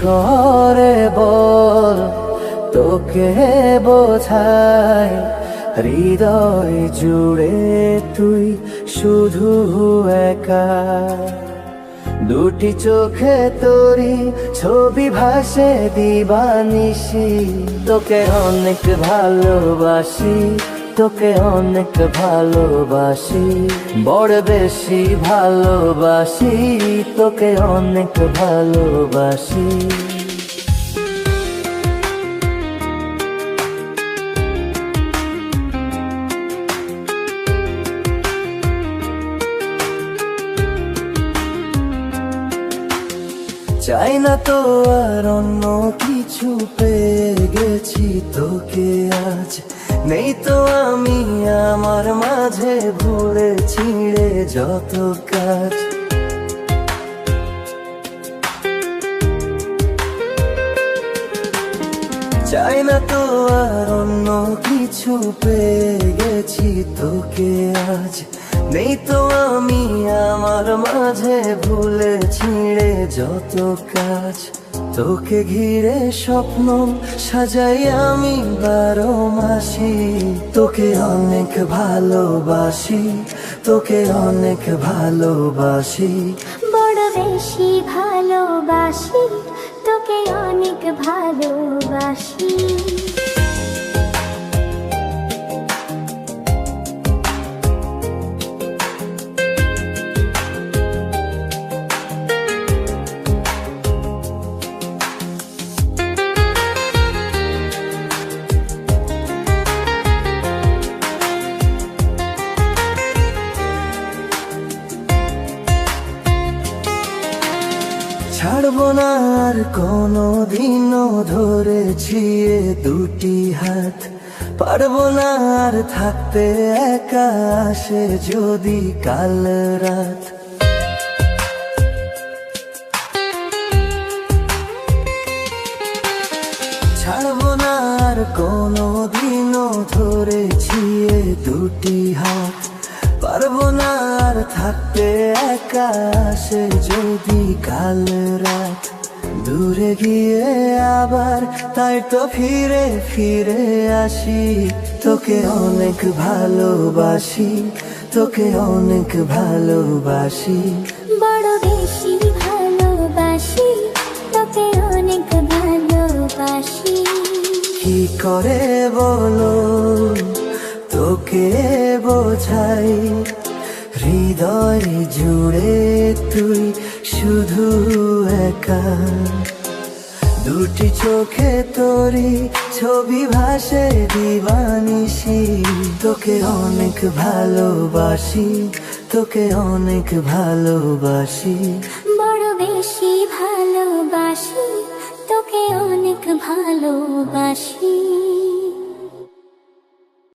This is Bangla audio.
করে বল তোকে বোঝাই, হৃদয় জুড়ে তুই শুধু একা। দুটি চোখে তোরি ছবি ভাসে দিবানিশি, তোকে অনেক ভালোবাসি, তোকে অনেক ভালোবাসি, বড় বেশি ভালোবাসি, তোকে অনেক ভালোবাসি। চাই না তো আর অন্য কিছু, পেয়ে গেছি তোকে আজ। নেই তো আমি আমার মাঝে ভুলে ছিঁড়ে যত কাজ। চাই না তো আর অন্য কিছু, পেয়ে গেছি তোকে আজ। নেই তো আমি আমার মাঝে ভুলে ছিঁড়ে যত কাজ। তোকে ঘিরে স্বপ্ন সাজাই আমি 12 মাসি, তোকে অনেক ভালোবাসি, তোকে অনেক ভালোবাসি, বড় বেশি ভালোবাসি, তোকে অনেক ভালোবাসি। ছাড়বো না আর কোনো দিনও ধরেছি এ দুটি হাত। পারবো না আর থাকতে একা, আসে যদি কাল রাত। ছাড়বো না আর কোনো দিনও ধরেছি এ দুটি হাত। পারবো না আর থাকতে একা, আসে যদি কাল রাত। দূরে গিয়ে আবার তাই তো ফিরে ফিরে আসি, তোকে অনেক ভালোবাসি, তোকে অনেক ভালোবাসি, বড় বেশি ভালোবাসি, তোকে অনেক ভালোবাসি। কি করে বলো তোকে বোঝাই, হৃদয় জুড়ে তুই শুধু একা। দুটি চোখে তোরি ছবি ভাসে দিবানিশি, তোকে অনেক ভালোবাসি, তোকে অনেক ভালোবাসি, বড় বেশি ভালোবাসি, তোকে অনেক ভালোবাসি।